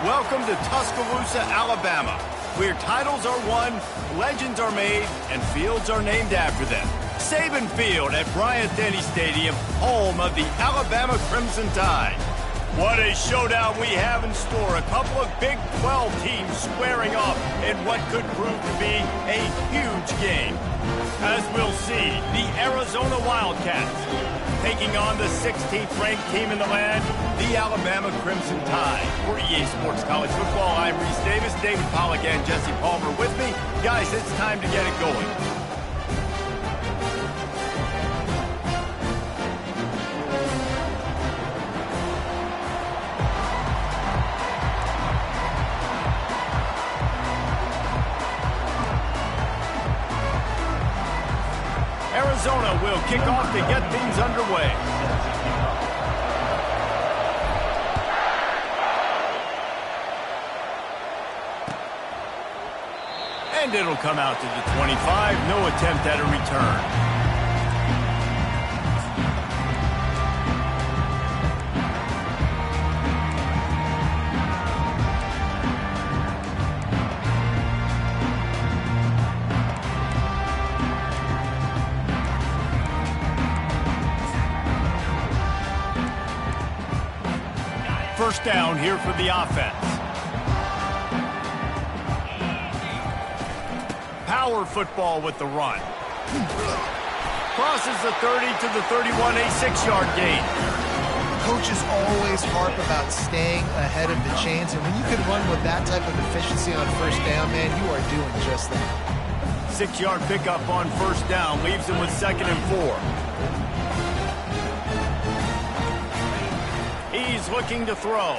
Welcome to Tuscaloosa, Alabama, where titles are won, legends are made, and fields are named after them. Saban Field at Bryant-Denny Stadium, home of the Alabama Crimson Tide. What a showdown we have in store. A couple of Big 12 teams squaring off in what could prove to be a huge game. As we'll see, the Arizona Wildcats taking on the 16th ranked team in the land, the Alabama Crimson Tide. For EA Sports College Football, I'm Reese Davis, David Pollack and Jesse Palmer with me. Guys, it's time to get it going. Arizona will kick off to get things underway. And it'll come out to the 25. No attempt at a return. First down here for the offense. Power football with the run. Crosses the 30 to the 31, a 6-yard gain. Coaches always harp about staying ahead of the chains, and when you can run with that type of efficiency on first down, man, you are doing just that. 6-yard pickup on first down leaves him with 2nd and 4. He's looking to throw.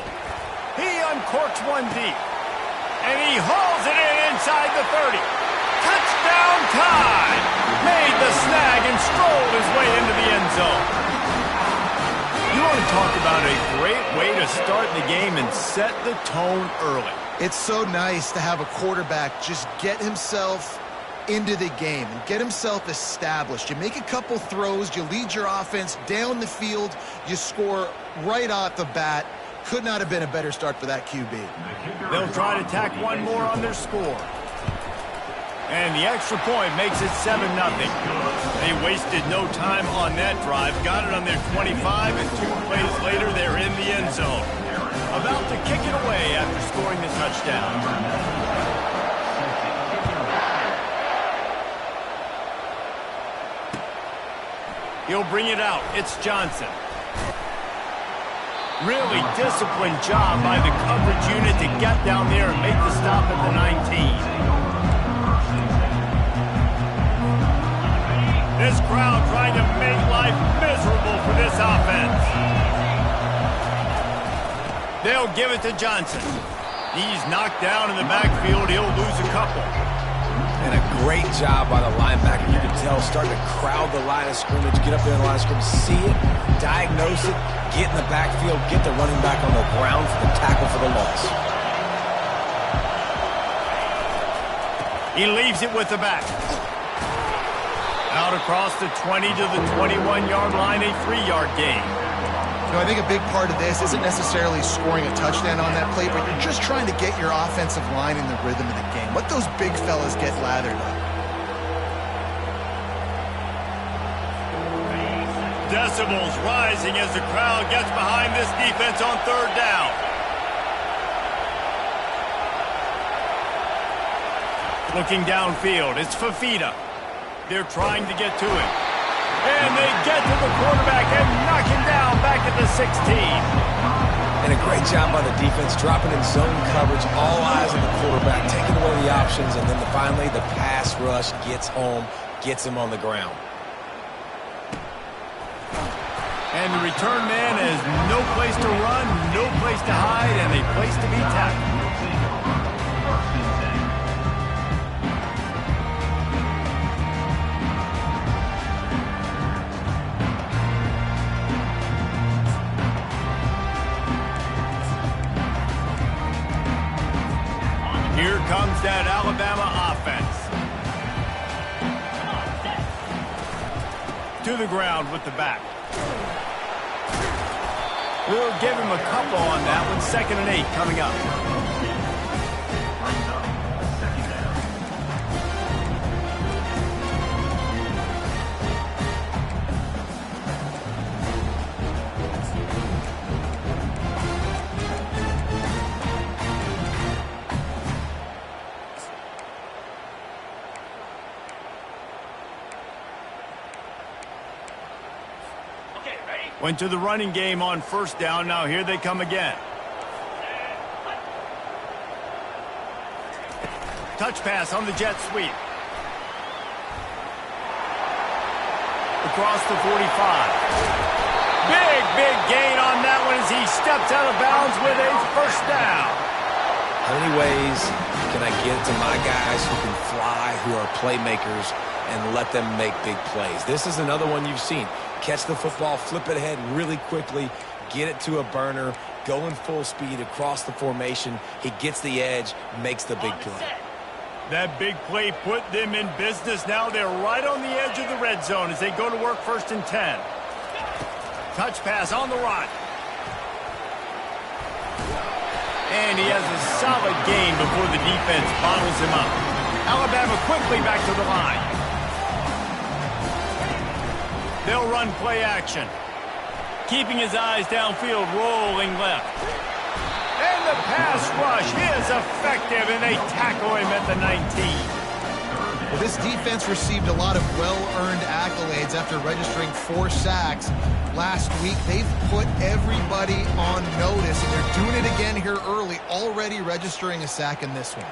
He uncorks one deep. And he hauls it in inside the 30. Touchdown Tide! Made the snag and strolled his way into the end zone. You want to talk about a great way to start the game and set the tone early. It's so nice to have a quarterback just get himself into the game and get himself established. You make a couple throws, you lead your offense down the field, you score right off the bat. Could not have been a better start for that QB. They'll try to tack one more on their score. And the extra point makes it 7-0. They wasted no time on that drive. Got it on their 25, and 2 plays later, they're in the end zone. About to kick it away after scoring the touchdown. He'll bring it out. It's Johnson. Really disciplined job by the coverage unit to get down there and make the stop at the 19. This crowd trying to make life miserable for this offense. They'll give it to Johnson. He's knocked down in the backfield. He'll lose a couple. And a great job by the linebacker. You can tell starting to crowd the line of scrimmage, get up there in the line of scrimmage, see it, diagnose it, get in the backfield, get the running back on the ground for the tackle for the loss. He leaves it with the back. Out across the 20 to the 21-yard line, a 3-yard gain. You know, I think a big part of this isn't necessarily scoring a touchdown on that play, but you're just trying to get your offensive line in the rhythm of the game. Let those big fellas get lathered up. Decibels rising as the crowd gets behind this defense on 3rd down. Looking downfield, it's Fafita. They're trying to get to him. And they get to the quarterback and knock him down back at the 16. And a great job by the defense, dropping in zone coverage, all eyes on the quarterback, taking away the options, and then finally the pass rush gets home, gets him on the ground. And the return man has no place to run, no place to hide, and a place to be tackled. Here comes that Alabama offense. To the ground with the back. We'll give him a couple on that one. 2nd and 8 coming up. Went to the running game on first down. Now here they come again. Touch pass on the jet sweep. Across the 45. Big gain on that one as he steps out of bounds with a first down. How many ways can I get to my guys who can fly, who are playmakers, and let them make big plays? This is another one you've seen. Catch the football, flip it ahead really quickly, get it to a burner, go in full speed across the formation. He gets the edge, makes the big play. That big play put them in business. Now they're right on the edge of the red zone as they go to work 1st and 10. Touch pass on the run. And he has a solid gain before the defense bottles him up. Alabama quickly back to the line. They'll run play action. Keeping his eyes downfield, rolling left. And the pass rush is effective, and they tackle him at the 19. Well, this defense received a lot of well-earned accolades after registering 4 sacks last week. They've put everybody on notice, and they're doing it again here early, already registering a sack in this one.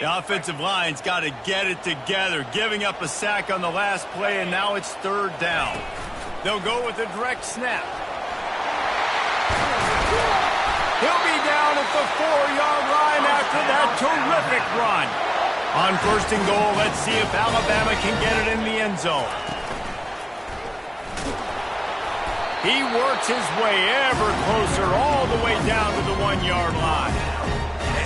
The offensive line's got to get it together, giving up a sack on the last play, and now it's 3rd down. They'll go with a direct snap. He'll be down at the 4-yard line after that terrific run. On 1st and goal, let's see if Alabama can get it in the end zone. He works his way ever closer all the way down to the 1-yard line.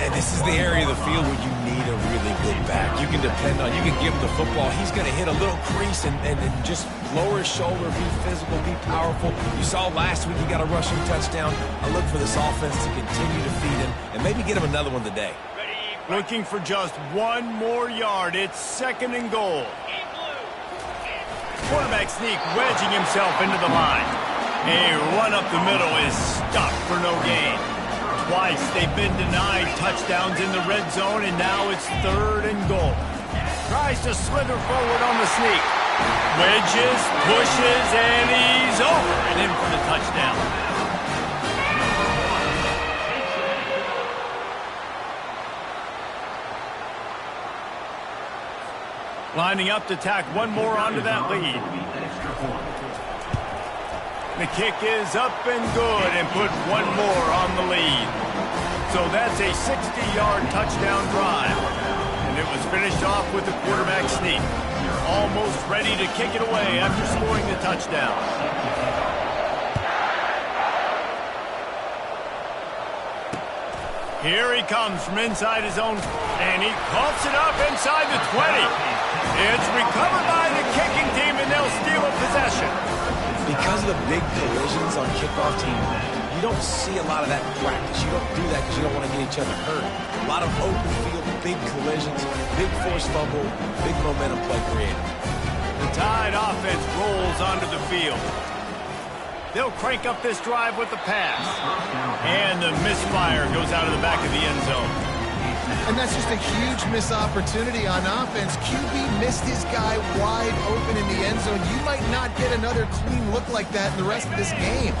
And this is the area of the field where you need a really good back. You can depend on, you can give him the football. He's going to hit a little crease and just lower his shoulder, be physical, be powerful. You saw last week he got a rushing touchdown. I look for this offense to continue to feed him and maybe get him another one today. Looking for just 1 more yard. It's 2nd and goal. Quarterback sneak wedging himself into the line. A run up the middle is stopped for no gain. Twice they've been denied touchdowns in the red zone, and now it's 3rd and goal. Tries to slither forward on the sneak. Wedges, pushes, and he's over and in for the touchdown. Lining up to tack 1 more onto that lead. The kick is up and good and put 1 more on the lead. So that's a 60-yard touchdown drive. And it was finished off with the quarterback sneak. Almost ready to kick it away after scoring the touchdown. Here he comes from inside his own, and he coughs it up inside the 20. It's recovered by the kicking team, and they'll steal a possession. Because of the big collisions on kickoff team, you don't see a lot of that in practice. You don't do that because you don't want to get each other hurt. A lot of open field, big collisions, big forced fumble, big momentum play created. The Tide offense rolls onto the field. They'll crank up this drive with the pass. And the misfire goes out of the back of the end zone. And that's just a huge missed opportunity on offense. QB missed his guy wide open in the end zone. You might not get another clean look like that in the rest of this game.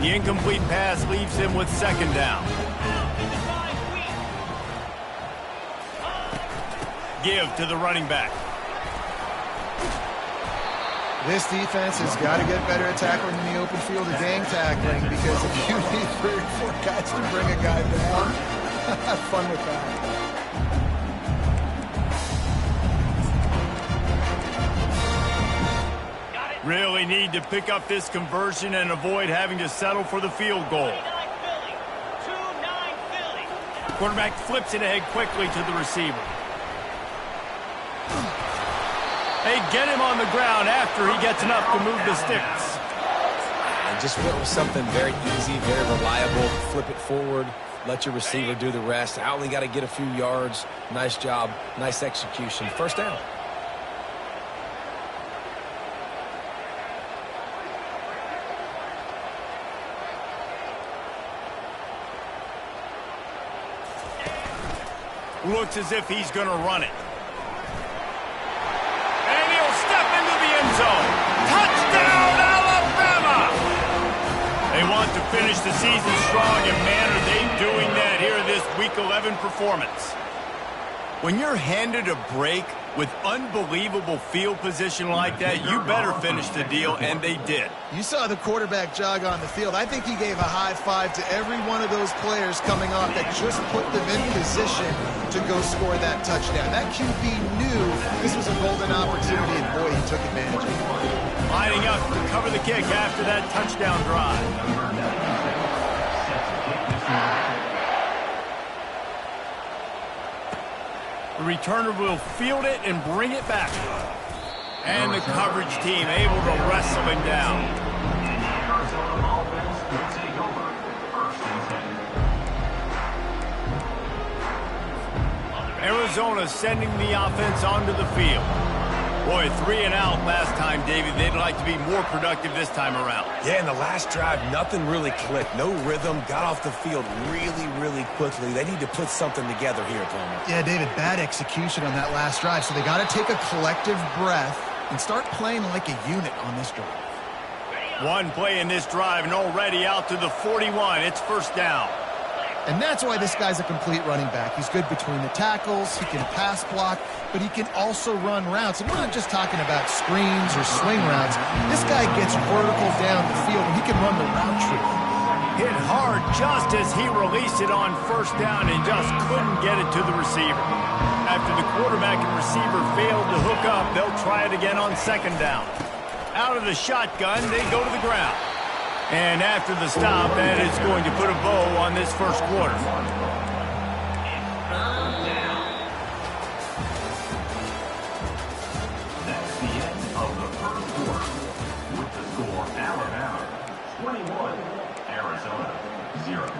The incomplete pass leaves him with 2nd down. Give to the running back. This defense has got to get better at tackling in the open field or gang tackling, because if you need 3 or 4 guys to bring a guy down, have fun with that. Really need to pick up this conversion and avoid having to settle for the field goal. Quarterback flips it ahead quickly to the receiver. They get him on the ground after he gets enough to move the sticks. And just went with something very easy, very reliable. Flip it forward, let your receiver do the rest. I only got to get a few yards. Nice job, nice execution. 1st down. Looks as if he's going to run it. finish the season strong, and man, are they doing that here in this Week 11 performance. When you're handed a break with unbelievable field position like that, you better finish the deal, and they did. You saw the quarterback jog on the field. I think he gave a high five to every one of those players coming off that just put them in position to go score that touchdown. That QB knew this was a golden opportunity, and boy, he took advantage of it. Lining up to cover the kick after that touchdown drive. The returner will field it and bring it back. And the coverage team able to wrestle him down. Arizona sending the offense onto the field. Boy, 3 and out last time, Davey. They'd like to be more productive this time around. Yeah, in the last drive, nothing really clicked. No rhythm, got off the field really quickly. They need to put something together here, Palmer. Yeah, David, bad execution on that last drive, so they got to take a collective breath and start playing like a unit on this drive. One play in this drive, and already out to the 41. It's first down. And that's why this guy's a complete running back. He's good between the tackles, he can pass block, but he can also run routes. And we're not just talking about screens or swing routes. This guy gets vertical down the field, and he can run the route tree. Hit hard just as he released it on first down and just couldn't get it to the receiver. After the quarterback and receiver failed to hook up, they'll try it again on second down. Out of the shotgun, they go to the ground. And after the stop, that is going to put a bow on this first quarter. That's the end of the first quarter. With the score, Alabama 21, Arizona 0.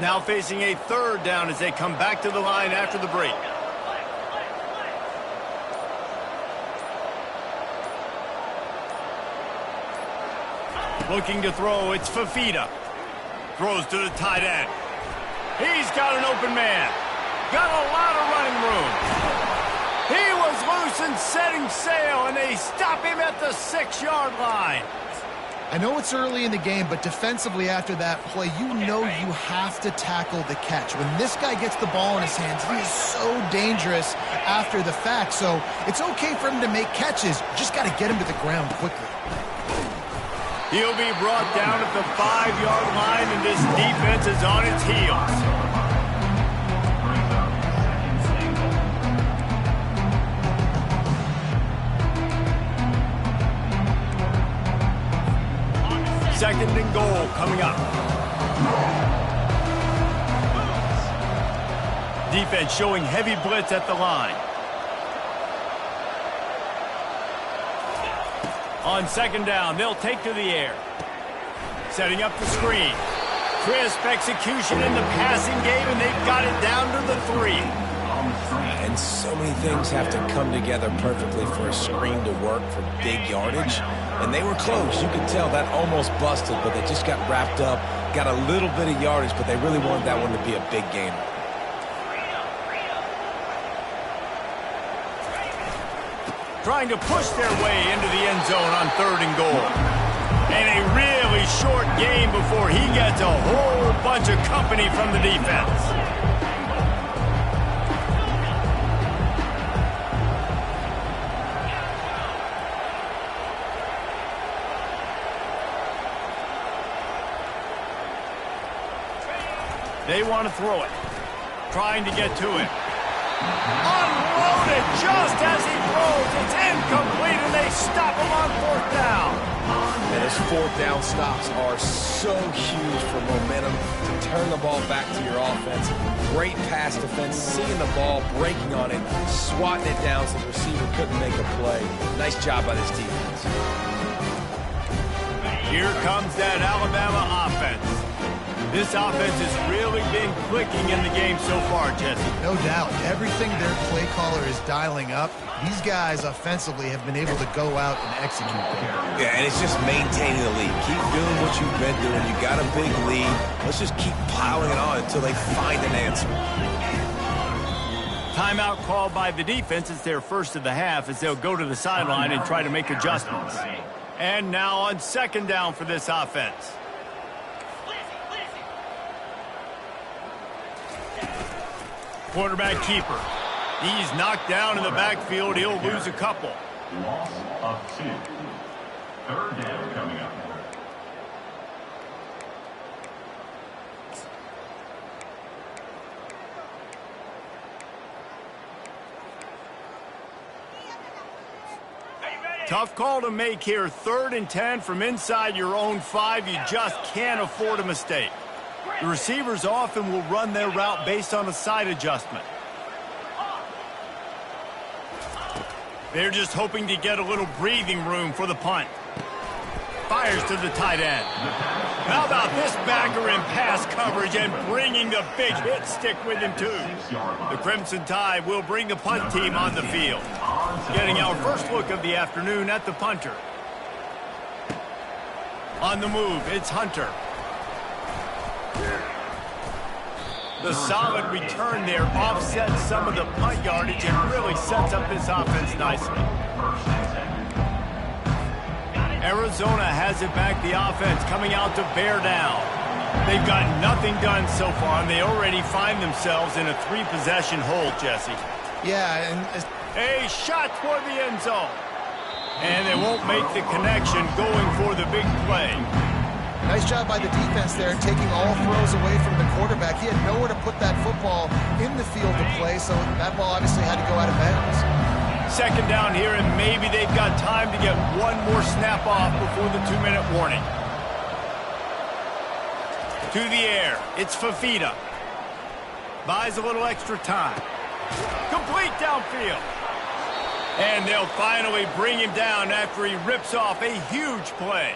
Now facing a third down as they come back to the line after the break. Looking to throw, it's Fafita. Throws to the tight end. He's got an open man. Got a lot of running room. He was loose and setting sail, and they stop him at the 6-yard line. I know it's early in the game, but defensively after that play, you know you have to tackle the catch. When this guy gets the ball in his hands, he is so dangerous after the fact. So it's okay for him to make catches. Just got to get him to the ground quickly. He'll be brought down at the 5-yard line, and this defense is on its heels. Second and goal coming up. Defense showing heavy blitz at the line. On second down, they'll take to the air. Setting up the screen. Crisp execution in the passing game, and they've got it down to the 3. And so many things have to come together perfectly for a screen to work for big yardage. And they were close. You could tell that almost busted, but they just got wrapped up, got a little bit of yardage, but they really wanted that one to be a big game. Trying to push their way into the end zone on third and goal. And a really short game before he gets a whole bunch of company from the defense. They want to throw it. Trying to get to it. Unloaded just as he throws. It's incomplete, and they stop him on fourth down. And those fourth down stops are so huge for momentum to turn the ball back to your offense. Great pass defense, seeing the ball, breaking on it, swatting it down so the receiver couldn't make a play. Nice job by this defense. Here comes that Alabama offense. This offense has really been clicking in the game so far, Jesse. No doubt. Everything their play caller is dialing up, these guys offensively have been able to go out and execute there. Yeah, and it's just maintaining the lead. Keep doing what you've been doing. You got a big lead. Let's just keep piling it on until they find an answer. Timeout called by the defense. It's their first of the half as they'll go to the sideline and try to make adjustments. And now on second down for this offense. Quarterback keeper. He's knocked down in the backfield. He'll lose a couple. Loss of 2. Third down coming up. Tough call to make here. 3rd and 10 from inside your own 5. You just can't afford a mistake. The receivers often will run their route based on a side adjustment. They're just hoping to get a little breathing room for the punt. Fires to the tight end. How about this backer in pass coverage and bringing the big hit stick with him too? The Crimson Tide will bring the punt team on the field. Getting our first look of the afternoon at the punter. On the move, it's Hunter. The solid return there offsets some of the punt yardage and really sets up this offense nicely. Arizona has it back, the offense coming out to bear down. They've got nothing done so far, and they already find themselves in a 3-possession hole, Jesse. Yeah, and a shot toward the end zone. And they won't make the connection going for the big play. nice job by the defense there, taking all throws away from the quarterback. He had nowhere to put that football in the field to play, so that ball obviously had to go out of bounds. Second down here, and maybe they've got time to get one more snap off before the 2-minute warning. To the air, it's Fafita. Buys a little extra time. Complete downfield. And they'll finally bring him down after he rips off a huge play.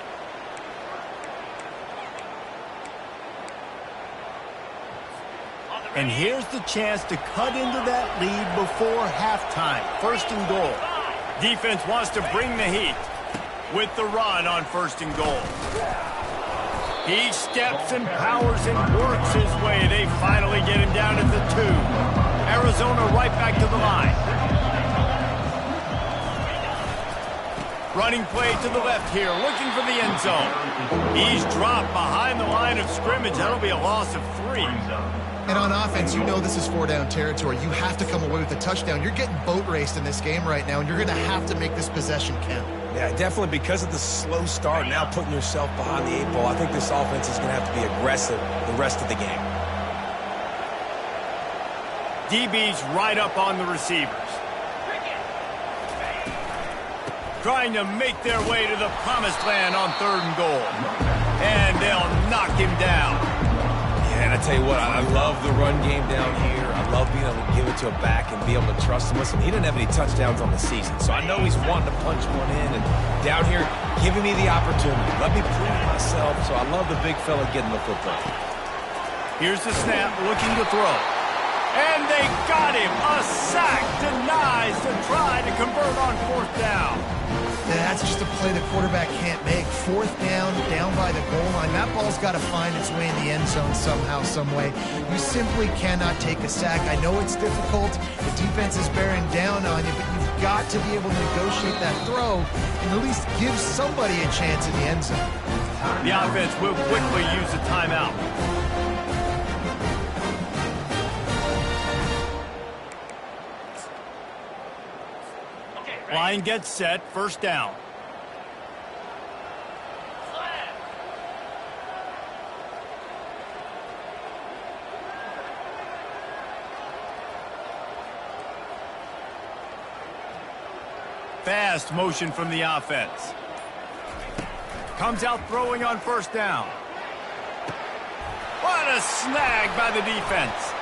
And here's the chance to cut into that lead before halftime. 1st and goal. Defense wants to bring the heat with the run on 1st and goal. He steps and powers and works his way. They finally get him down at the 2. Arizona right back to the line. Running play to the left here, looking for the end zone. He's dropped behind the line of scrimmage. That'll be a loss of 3. And on offense, you know this is 4-down territory. You have to come away with a touchdown. You're getting boat raced in this game right now, and you're going to have to make this possession count. Yeah, definitely now the slow start, now putting yourself behind the 8 ball. I think this offense is going to have to be aggressive the rest of the game. DB's right up on the receivers. Trying to make their way to the promised land on 3rd and goal. And they'll knock him down. Yeah, and I tell you what, I love the run game down here. I love being able to give it to a back and be able to trust him. Listen, he didn't have any touchdowns on the season, so I know he's wanting to punch one in. And down here, giving me the opportunity. Let me prove myself, so I love the big fella getting the football. Here's the snap, looking to throw. And they got him. A sack denies to try to convert on 4th down. That's just a play the quarterback can't make. 4th down, down by the goal line. That ball's got to find its way in the end zone somehow, some way. You simply cannot take a sack. I know it's difficult. The defense is bearing down on you, but you've got to be able to negotiate that throw and at least give somebody a chance in the end zone. The offense will quickly use a timeout. Line gets set, 1st down. Fast motion from the offense. Comes out throwing on 1st down. What a snag by the defense.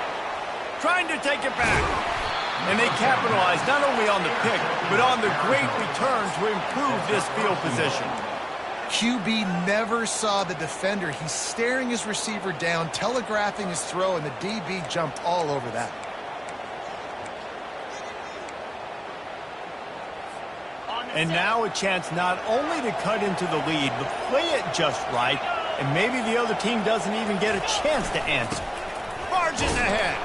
Trying to take it back. And they capitalize not only on the pick, but on the great return to improve this field position. QB never saw the defender. He's staring his receiver down, telegraphing his throw, and the DB jumped all over that. And now a chance not only to cut into the lead, but play it just right, and maybe the other team doesn't even get a chance to answer. Margin ahead.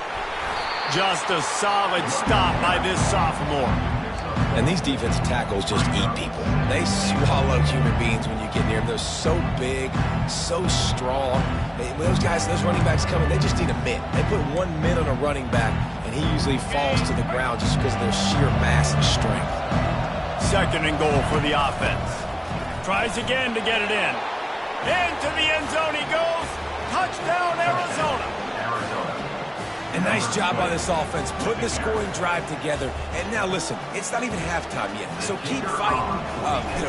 Just a solid stop by this sophomore. And these defensive tackles just eat people. They swallow human beings when you get near them. They're so big, so strong. When those guys, those running backs come in, they just need a mitt. They put 1 min on a running back, and he usually falls to the ground just because of their sheer mass and strength. 2nd and goal for the offense. Tries again to get it in. Into the end zone he goes. Touchdown, Arizona. A nice job by this offense, putting the scoring drive together. And now, listen, it's not even halftime yet, so keep fighting.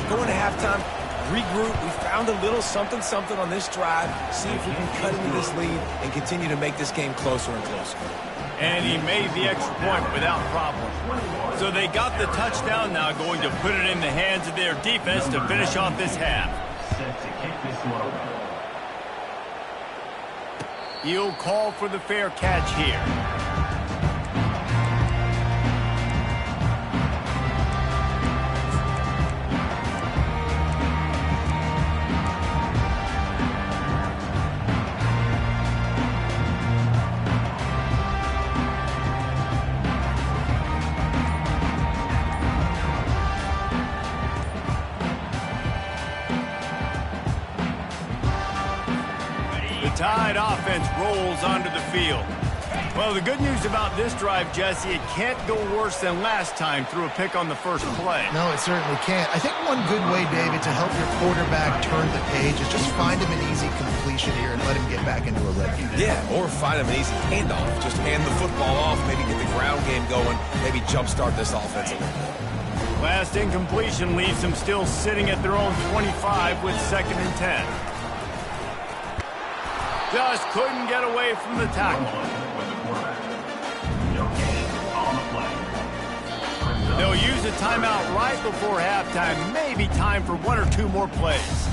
Going to halftime, regroup. We found a little something on this drive. See if we can cut into this lead and continue to make this game closer and closer. And he made the extra point without problem. So they got the touchdown now, going to put it in the hands of their defense to finish off this half. Set to kick this one away. He'll call for the fair catch here. Tide offense rolls onto the field. Well, the good news about this drive, Jesse, it can't go worse than last time through a pick on the first play. No, it certainly can't. I think one good way, David, to help your quarterback turn the page is just find him an easy completion here and let him get back into a red game. Yeah, or find him an easy handoff. Just hand the football off, maybe get the ground game going, maybe jumpstart this offense a little bit. Last incompletion leaves them still sitting at their own 25 with 2nd and 10. Just couldn't get away from the tackle. They'll use a timeout right before halftime. Maybe time for 1 or 2 more plays.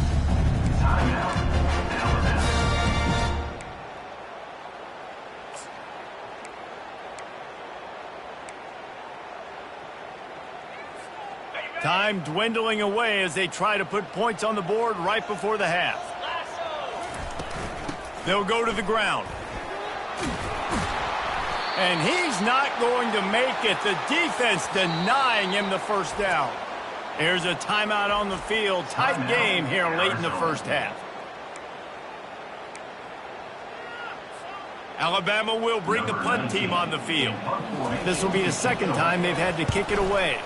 Time dwindling away as they try to put points on the board right before the half. They'll go to the ground. And he's not going to make it. The defense denying him the first down. Here's a timeout on the field. Tight game here late in the first half. Alabama will bring the punt team on the field. This will be the 2nd time they've had to kick it away.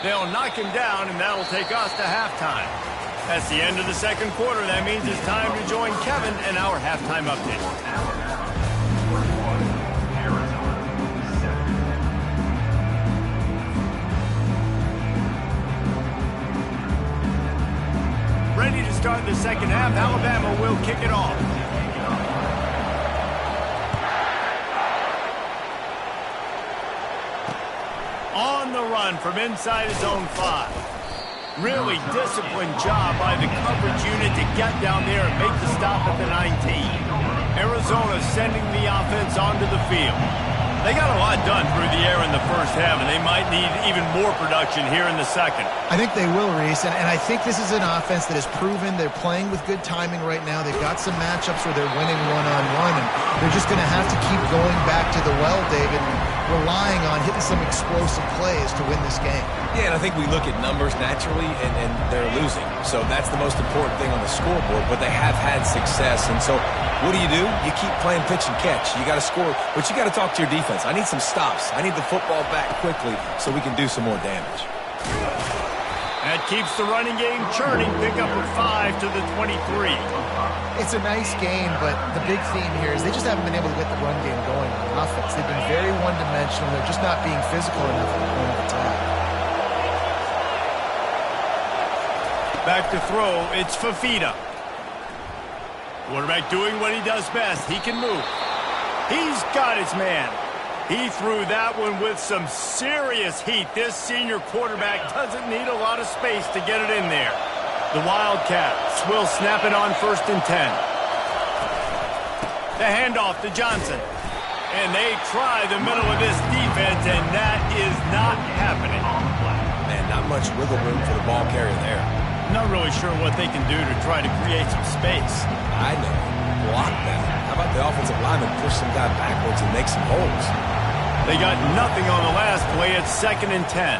They'll knock him down, and that'll take us to halftime. That's the end of the 2nd quarter. That means it's time to join Kevin in our halftime update. Ready to start the 2nd half. Alabama will kick it off. On the run from inside his own 5. Really disciplined job by the coverage unit to get down there and make the stop at the 19. Arizona sending the offense onto the field. They got a lot done through the air in the first half, and they might need even more production here in the 2nd. I think they will, Reese, and I think this is an offense that has proven they're playing with good timing right now. They've got some matchups where they're winning one-on-one, and they're just going to have to keep going back to the well, David, and relying on hitting some explosive plays to win this game. Yeah, and I think we look at numbers naturally, and they're losing. So that's the most important thing on the scoreboard, but they have had success. And so what do? You keep playing pitch and catch. You got to score, but you got to talk to your defense. I need some stops. I need the football back quickly so we can do some more damage. That keeps the running game churning. Pick up a 5 to the 23. It's a nice game, but the big theme here is they just haven't been able to get the run game going on offense. They've been very one-dimensional. They're just not being physical enough at the point of attack. Back to throw, it's Fafita. Quarterback doing what he does best. He can move. He's got his man. He threw that one with some serious heat. This senior quarterback doesn't need a lot of space to get it in there. The Wildcats will snap it on 1st and 10. The handoff to Johnson. And they try the middle of this defense, and that is not happening. Man, not much wiggle room for the ball carrier there. not really sure what they can do to try to create some space. I know. Block them. How about the offensive lineman push some guy backwards and make some holes? They got nothing on the last play at 2nd and 10.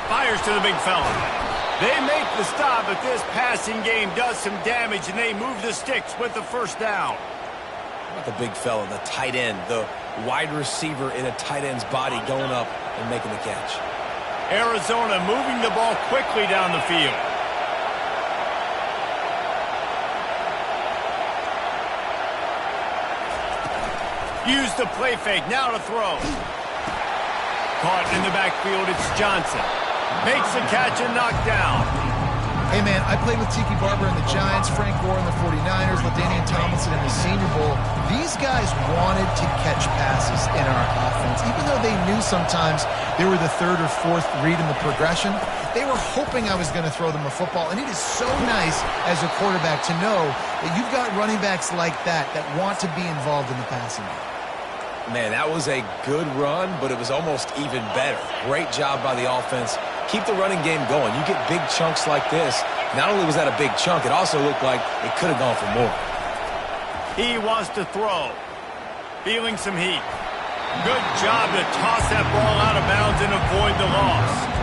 Fires to the big fella. They make the stop, but this passing game does some damage, and they move the sticks with the first down. How about the big fella, the tight end, the wide receiver in a tight end's body going up and making the catch? Arizona moving the ball quickly down the field. Use the play fake, now to throw. Caught in the backfield, it's Johnson. Makes the catch and knocked down. Hey, man, I played with Tiki Barber in the Giants, Frank Gore in the 49ers, LaDainian Tomlinson in the Senior Bowl. These guys wanted to catch passes in our offense. Even though they knew sometimes they were the 3rd or 4th read in the progression, they were hoping I was going to throw them a football. And it is so nice as a quarterback to know that you've got running backs like that want to be involved in the passing game. Man, that was a good run, but it was almost even better. Great job by the offense. Keep the running game going. You get big chunks like this. Not only was that a big chunk, it also looked like it could have gone for more. He wants to throw. Feeling some heat. Good job to toss that ball out of bounds and avoid the loss.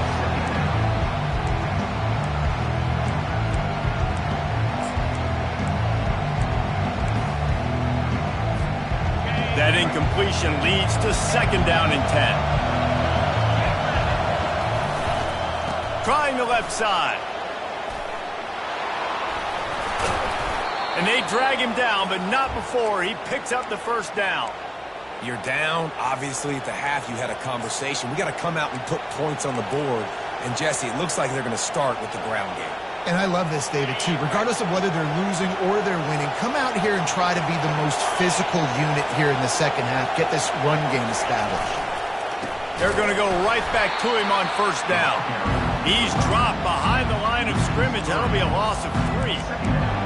That incompletion leads to 2nd down and 10. Trying the left side. And they drag him down, but not before he picks up the first down. You're down. Obviously, at the half, you had a conversation. We got to come out and put points on the board. And, Jesse, it looks like they're going to start with the ground game. And I love this, David, too. Regardless of whether they're losing or they're winning, come out here and try to be the most physical unit here in the second half. Get this run game established. They're going to go right back to him on first down. He's dropped behind the line of scrimmage. That'll be a loss of 3.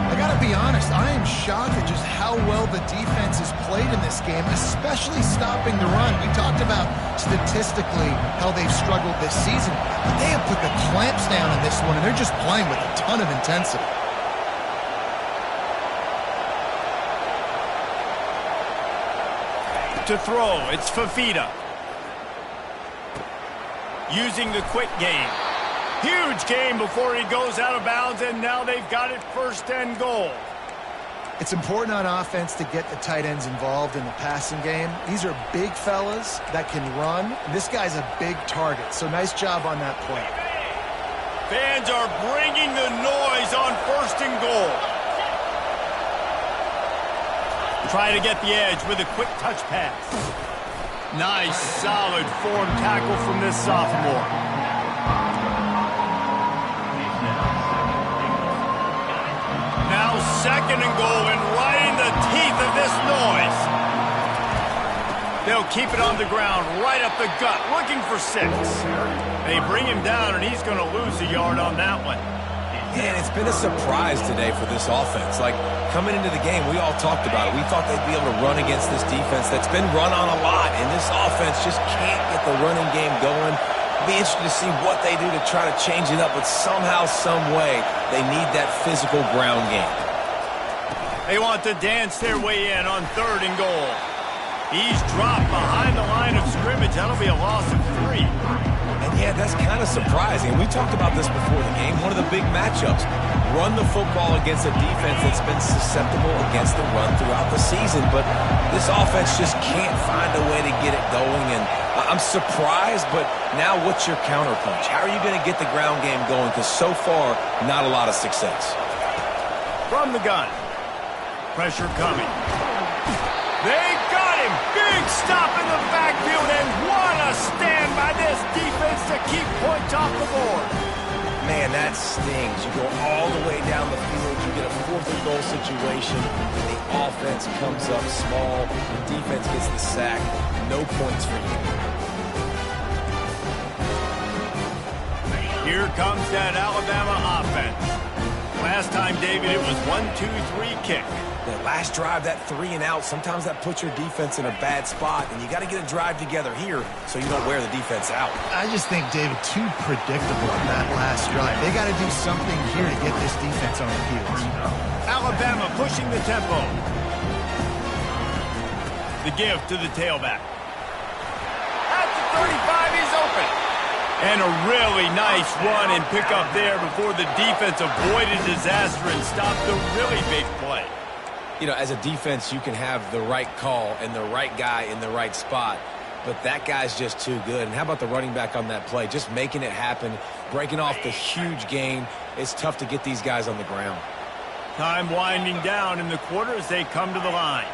I got to be honest, I am shocked at just how well the defense has played in this game, especially stopping the run. We talked about statistically how they've struggled this season, but they have put the clamps down in this one, and they're just playing with a ton of intensity. To throw, it's Fafita. Using the quick game. Huge game before he goes out of bounds, and now they've got it 1st and goal. It's important on offense to get the tight ends involved in the passing game. These are big fellas that can run. This guy's a big target, so nice job on that play. Fans are bringing the noise on 1st and goal. Try to get the edge with a quick touch pass. Nice, solid form tackle from this sophomore. Now 2nd and goal, and right in the teeth of this noise. They'll keep it on the ground, right up the gut, looking for 6. They bring him down, and he's going to lose a yard on that one. Man, it's been a surprise today for this offense. Like, coming into the game, we all talked about it. We thought they'd be able to run against this defense that's been run on a lot, and this offense just can't get the running game going. It'll be interesting to see what they do to try to change it up, but somehow, some way, they need that physical ground game. They want to dance their way in on 3rd and goal. He's dropped behind the line of scrimmage. That'll be a loss of 3. And yeah, that's kind of surprising. We talked about this before the game. One of the big matchups. Run the football against a defense that's been susceptible against the run throughout the season. But this offense just can't find a way to get it going. And I'm surprised, but now what's your counterpunch? How are you going to get the ground game going? Because so far, not a lot of success. From the gun. Pressure coming. They got him! Big stop in the backfield, and what a stand by this defense to keep points off the board. Man, that stings. You go all the way down the field, you get a 4th and goal situation, and the offense comes up small, the defense gets the sack, no points for you. Here comes that Alabama offense. Last time time, David, it was 1-2-3 kick. That last drive, that 3 and out, sometimes that puts your defense in a bad spot, and you got to get a drive together here so you don't wear the defense out. I just think, David, too predictable on that last drive. They got to do something here to get this defense on their heels. Alabama pushing the tempo. The give to the tailback. At the 35, he's open. And a really nice run and pick up there before the defense avoided disaster and stopped the really big play. You know, as a defense, you can have the right call and the right guy in the right spot, but that guy's just too good. And how about the running back on that play? Just making it happen, breaking off the huge gain. It's tough to get these guys on the ground. Time winding down in the quarter as they come to the line.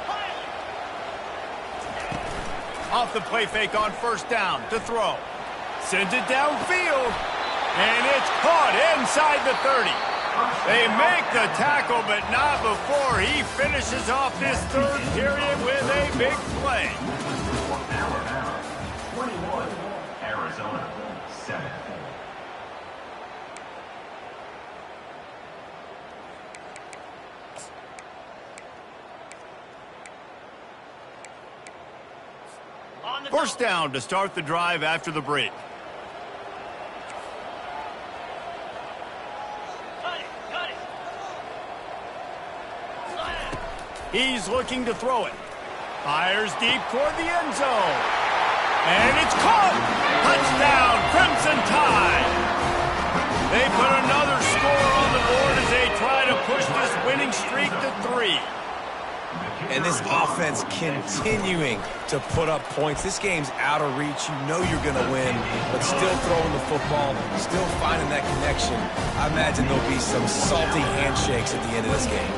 Off the play fake on first down to throw. Sends it downfield. And it's caught inside the 30. They make the tackle, but not before he finishes off this third period with a big play. Alabama 21, Arizona 7. First down to start the drive after the break. He's looking to throw it. Fires deep toward the end zone. And it's caught! Touchdown, Crimson Tide! They put another score on the board as they try to push this winning streak to 3. And this offense continuing to put up points. This game's out of reach. You know you're going to win, but still throwing the football, still finding that connection. I imagine there'll be some salty handshakes at the end of this game.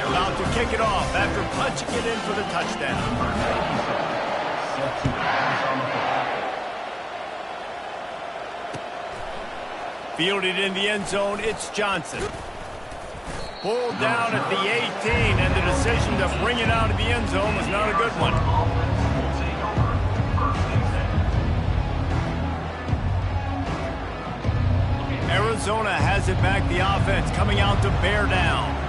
About to kick it off after punching it in for the touchdown. Fielded in the end zone, it's Johnson. Pulled down at the 18, and the decision to bring it out of the end zone was not a good one. Arizona has it back, the offense coming out to bear down.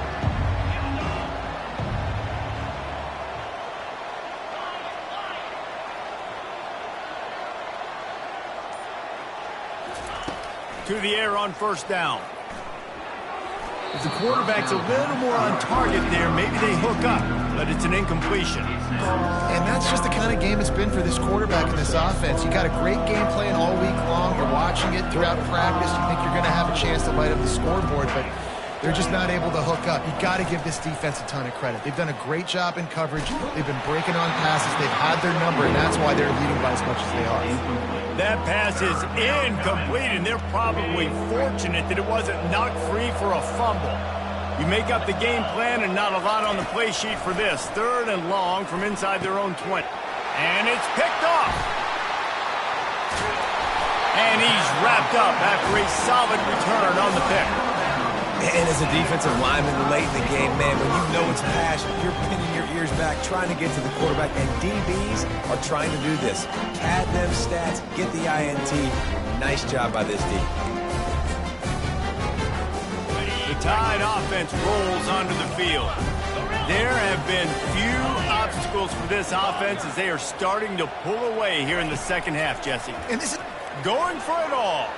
To the air on first down. If the quarterback's a little more on target there, maybe they hook up, but it's an incompletion. And that's just the kind of game it's been for this quarterback in this offense. You got a great game plan all week long. You're watching it throughout practice. You think you're going to have a chance to light up the scoreboard, but they're just not able to hook up. You got to give this defense a ton of credit. They've done a great job in coverage. They've been breaking on passes. They've had their number, and that's why they're leading by as much as they are. That pass is incomplete, and they're probably fortunate that it wasn't knocked free for a fumble. You make up the game plan and not a lot on the play sheet for this. Third and long from inside their own 20. And it's picked off. And he's wrapped up after a solid return on the pick. And as a defensive lineman late in the game, man, when you know it's passion, you're pinning your ears back, trying to get to the quarterback, and DBs are trying to do this. Pad them stats, get the INT. Nice job by this D. The Tide offense rolls onto the field. There have been few obstacles for this offense as they are starting to pull away here in the second half, Jesse. And this is going for it all.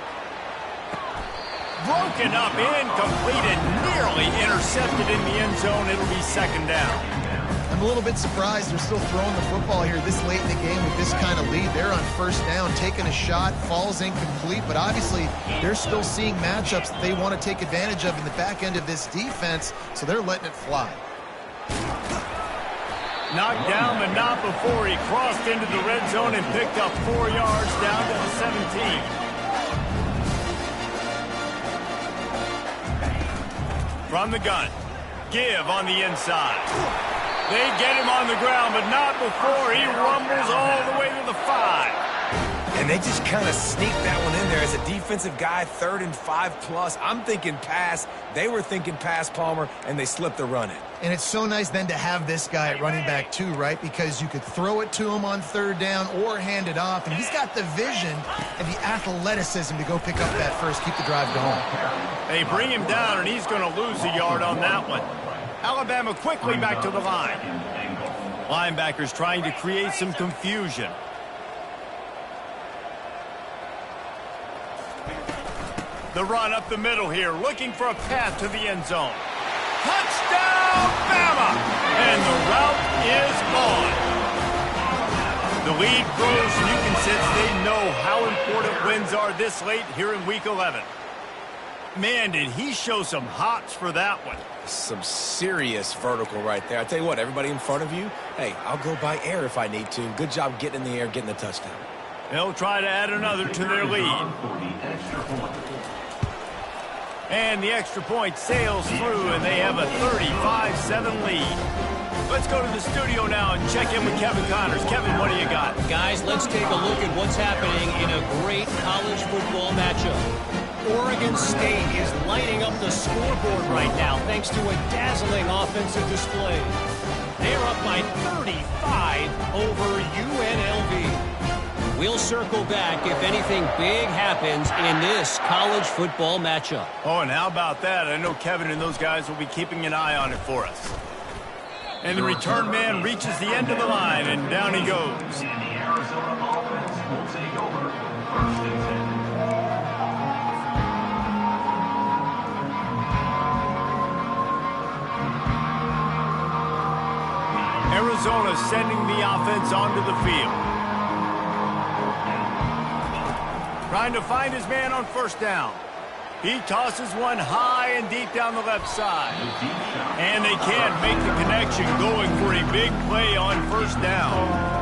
Broken up, incomplete, and nearly intercepted in the end zone. It'll be second down. I'm a little bit surprised they're still throwing the football here this late in the game with this kind of lead. They're on first down, taking a shot, falls incomplete, but obviously they're still seeing matchups that they want to take advantage of in the back end of this defense, so they're letting it fly. Knocked down, but not before he crossed into the red zone and picked up 4 yards down to the 17. From the gun, give on the inside. They get him on the ground, but not before he rumbles all the way to the 5. And they just kind of sneaked that one in there as a defensive guy, 3rd and 5+. I'm thinking pass. They were thinking pass, Palmer, and they slipped the run in. And it's so nice then to have this guy at running back too, right? Because you could throw it to him on 3rd down or hand it off. And he's got the vision and the athleticism to go pick up that first, keep the drive going. They bring him down, and he's going to lose a yard on that one. Alabama quickly back to the line. Linebackers trying to create some confusion. The run up the middle here, looking for a path to the end zone. Touchdown, Bama! And the route is on. The lead grows, and you can sense they know how important wins are this late here in Week 11. Man, did he show some hops for that one. Some serious vertical right there. I tell you what, everybody in front of you, hey, I'll go by air if I need to. Good job getting in the air, getting the touchdown. They'll try to add another to their lead. And the extra point sails through, and they have a 35-7 lead. Let's go to the studio now and check in with Kevin Connors. Kevin, what do you got? Guys, let's take a look at what's happening in a great college football matchup. Oregon State is lighting up the scoreboard right now thanks to a dazzling offensive display. They're up by 35 over UNLV. We'll circle back if anything big happens in this college football matchup. Oh, and how about that? I know Kevin and those guys will be keeping an eye on it for us. And the return man reaches the end of the line, and down he goes. And the Arizona offense will take over 1st and 10. Arizona sending the offense onto the field. Trying to find his man on 1st down. He tosses one high and deep down the left side. And they can't make the connection, going for a big play on 1st down.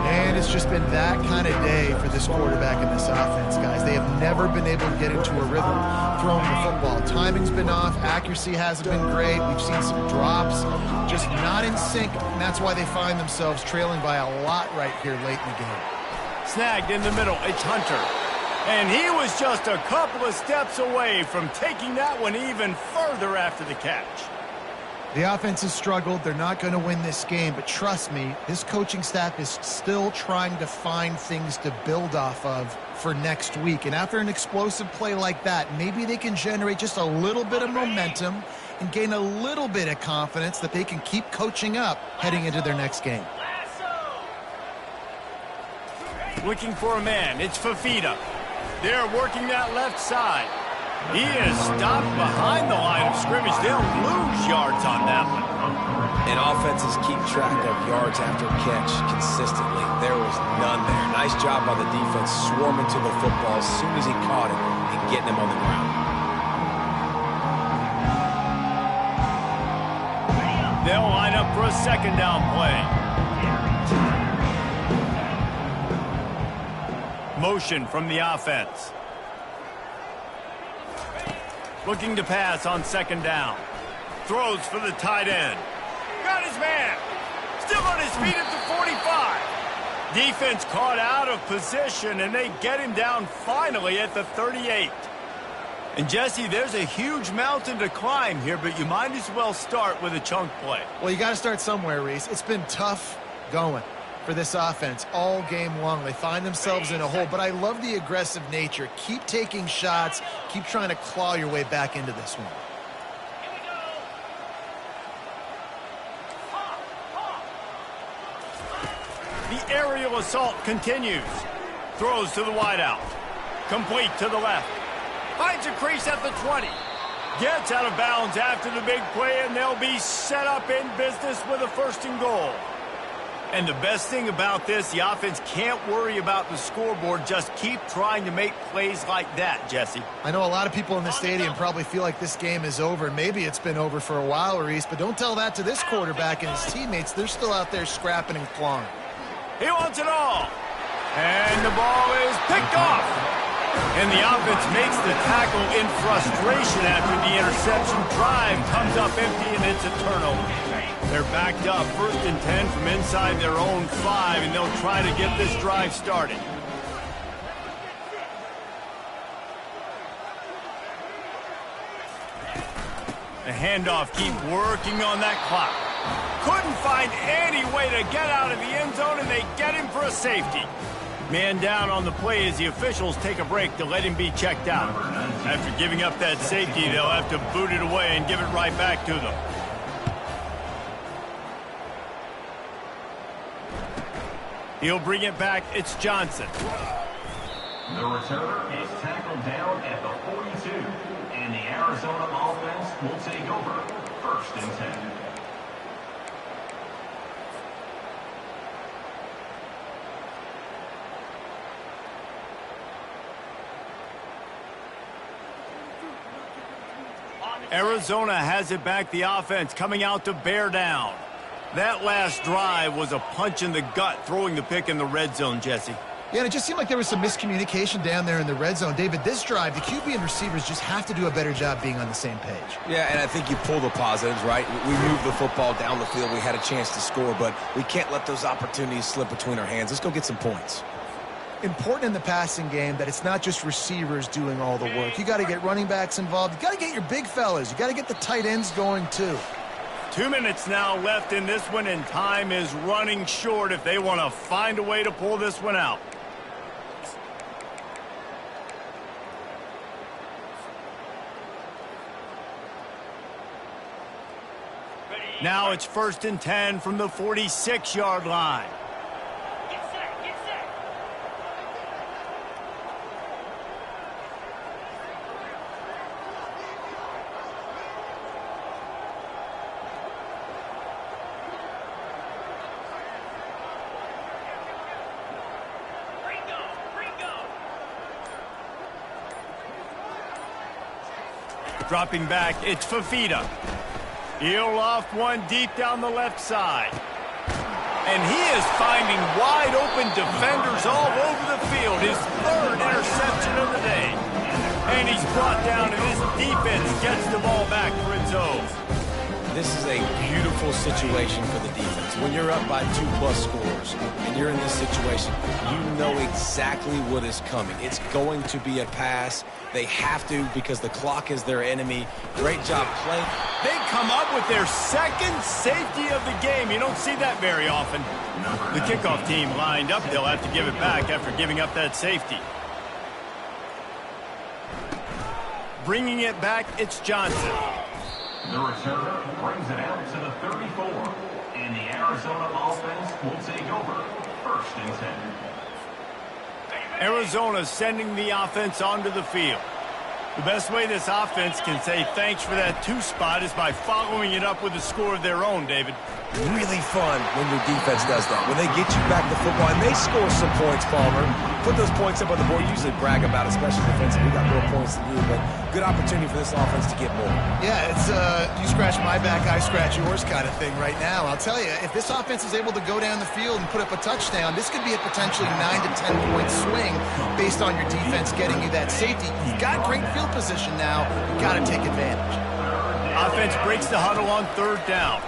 And it's just been that kind of day for this quarterback and this offense, guys. They have never been able to get into a rhythm throwing the football. Timing's been off. Accuracy hasn't been great. We've seen some drops, just not in sync, and that's why they find themselves trailing by a lot right here late in the game. Snagged in the middle. It's Hunter. And he was just a couple of steps away from taking that one even further after the catch. The offense has struggled. They're not going to win this game, but trust me, this coaching staff is still trying to find things to build off of for next week. And after an explosive play like that, maybe they can generate just a little bit of momentum and gain a little bit of confidence that they can keep coaching up heading into their next game. Looking for a man. It's Fafita. They're working that left side. He is stopped behind the line of scrimmage. They'll lose yards on that one. And offenses keep track of yards after catch consistently. There was none there. Nice job by the defense swarming to the football as soon as he caught it and getting him on the ground. They'll line up for a 2nd down play. Motion from the offense. Looking to pass on 2nd down. Throws for the tight end. Got his man. Still on his feet at the 45. Defense caught out of position, and they get him down finally at the 38. And, Jesse, there's a huge mountain to climb here, but you might as well start with a chunk play. Well, you got to start somewhere, Reese. It's been tough going for this offense all game long. They find themselves in a hole, but I love the aggressive nature. Keep taking shots. Keep trying to claw your way back into this one. The aerial assault continues. Throws to the wideout. Complete to the left. Finds a crease at the 20. Gets out of bounds after the big play, and they'll be set up in business with a 1st and goal. And the best thing about this, the offense can't worry about the scoreboard. Just keep trying to make plays like that, Jesse. I know a lot of people in the stadium probably feel like this game is over. Maybe it's been over for a while, Reese, but don't tell that to this quarterback and his teammates. They're still out there scrapping and clawing. He wants it all. And the ball is picked off. And the offense makes the tackle in frustration after the interception. Drive comes up empty, and it's a turnover. They're backed up 1st and 10 from inside their own 5, and they'll try to get this drive started. The handoff, keep working on that clock. Couldn't find any way to get out of the end zone, and they get him for a safety. Man down on the play as the officials take a break to let him be checked out. After giving up that safety, they'll have to boot it away and give it right back to them. He'll bring it back. It's Johnson. The returner is tackled down at the 42, and the Arizona offense will take over. 1st and 10. Arizona has it back. The offense coming out to bear down. That last drive was a punch in the gut, throwing the pick in the red zone, Jesse. Yeah, and it just seemed like there was some miscommunication down there in the red zone. David, this drive, the QB and receivers just have to do a better job being on the same page. Yeah, and I think you pull the positives, right? We moved the football down the field. We had a chance to score, but we can't let those opportunities slip between our hands. Let's go get some points. Important in the passing game that it's not just receivers doing all the work. You got to get running backs involved. You got to get your big fellas. You got to get the tight ends going too. 2 minutes now left in this one, and time is running short if they want to find a way to pull this one out. Now it's 1st and 10 from the 46-yard line. Dropping back, it's Fafita. He'll loft one deep down the left side. And he is finding wide open defenders all over the field. His 3rd interception of the day. And he's brought down, and his defense gets the ball back for its own. This is a beautiful situation for the defense. When you're up by 2+ scores and you're in this situation, you know exactly what is coming. It's going to be a pass. They have to because the clock is their enemy. Great job playing. They come up with their 2nd safety of the game. You don't see that very often. The kickoff team lined up. They'll have to give it back after giving up that safety. Bringing it back, it's Johnson. The returner brings it out to the 34, and the Arizona offense will take over. 1st and 10. Arizona sending the offense onto the field. The best way this offense can say thanks for that 2 spot is by following it up with a score of their own, David. Really fun when your defense does that. When they get you back the football, and they score some points, Palmer. Put those points up on the board. You usually brag about it, especially defensively. We got more points than you, but good opportunity for this offense to get more. Yeah, it's you scratch my back, I scratch yours kind of thing right now. I'll tell you, if this offense is able to go down the field and put up a touchdown, this could be a potentially 9 to 10 point swing based on your defense getting you that safety. You've got great field position now. You've got to take advantage. Offense breaks the huddle on 3rd down.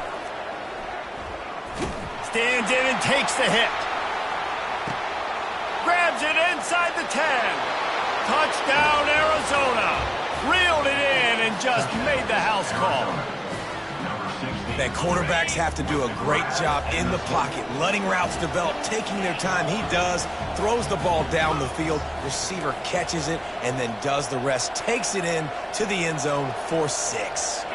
Stands in and takes the hit. Grabs it inside the 10. Touchdown, Arizona. Reeled it in and just made the house call. That quarterbacks have to do a great job in the pocket, letting routes develop, taking their time. He does, throws the ball down the field, receiver catches it, and then does the rest, takes it in to the end zone for 6.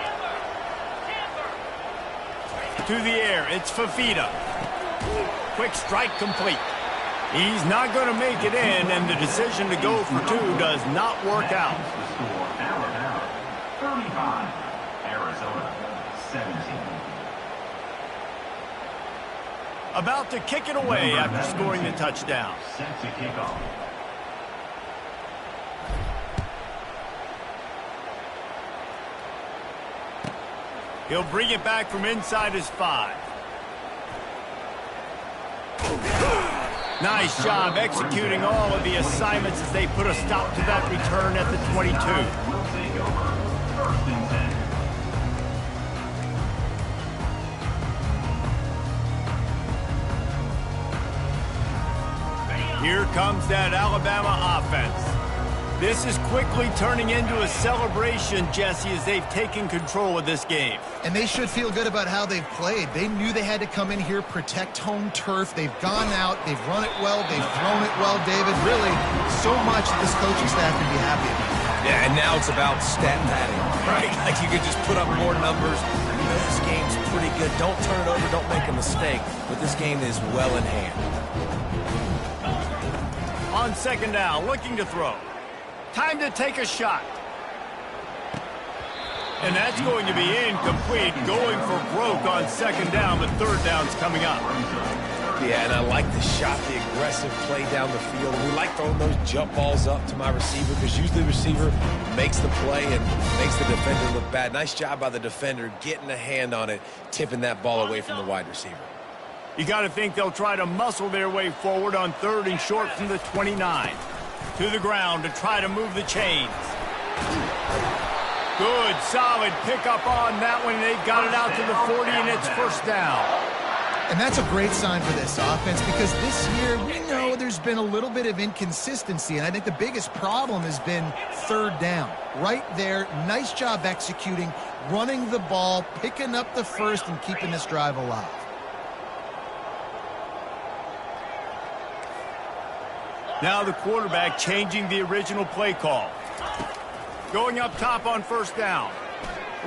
To the air, it's Fafita. Quick strike complete. He's not going to make it in, and the decision to go for 2 does not work out. The score, Alabama 35, Arizona 17. About to kick it away after scoring the touchdown. Set to kick off. He'll bring it back from inside his 5. Nice job executing all of the assignments as they put a stop to that return at the 22. Will take over. 1st and 10. Here comes that Alabama offense. This is quickly turning into a celebration, Jesse, as they've taken control of this game. And they should feel good about how they've played. They knew they had to come in here, protect home turf. They've gone out, they've run it well, they've thrown it well, David. Really, so much that this coaching staff can be happy about. Yeah, and now it's about stat padding, right? Like you could just put up more numbers. You know this game's pretty good. Don't turn it over, don't make a mistake. But this game is well in hand. On second down, looking to throw. Time to take a shot. And that's going to be incomplete, going for broke on second down, but third down's coming up. Yeah, and I like the shot, the aggressive play down the field. We like throwing those jump balls up to my receiver because usually the receiver makes the play and makes the defender look bad. Nice job by the defender getting a hand on it, tipping that ball away from the wide receiver. You got to think they'll try to muscle their way forward on third and short from the 29. To the ground to try to move the chains. Good, solid pickup on that one. They've got it out to the 40, and it's first down. And that's a great sign for this offense because this year we know there's been a little bit of inconsistency, and I think the biggest problem has been third down. Right there, nice job executing, running the ball, picking up the first, and keeping this drive alive. Now the quarterback changing the original play call. Going up top on first down.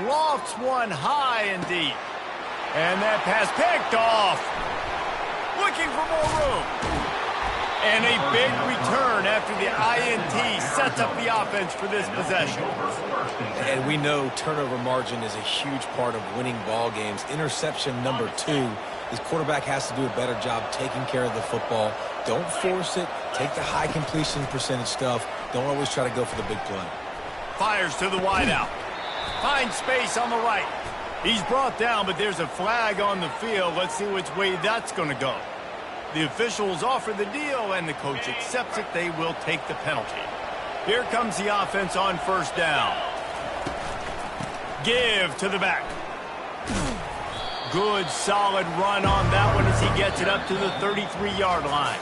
Lofts one high and deep. And that pass picked off. Looking for more room. And a big return after the INT sets up the offense for this possession. And we know turnover margin is a huge part of winning ball games. Interception number 2. This quarterback has to do a better job taking care of the football. Don't force it. Take the high completion percentage stuff. Don't always try to go for the big play. Fires to the wideout. Finds space on the right. He's brought down, but there's a flag on the field. Let's see which way that's going to go. The officials offer the deal, and the coach accepts it. They will take the penalty. Here comes the offense on first down. Give to the back. Good, solid run on that one as he gets it up to the 33-yard line.